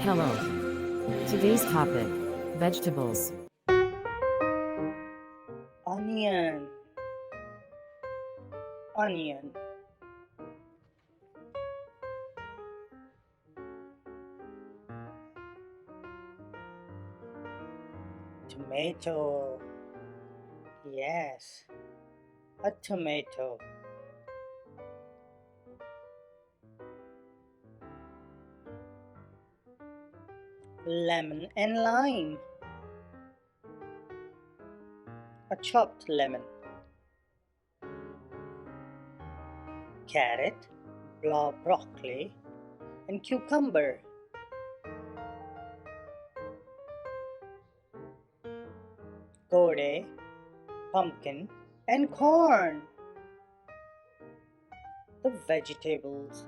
Hello. Today's topic, vegetables. Onion, onion, tomato, yes, a tomato, lemon and lime, a chopped lemon, carrot, broccoli, and cucumber, gourd, pumpkin, and corn. The vegetables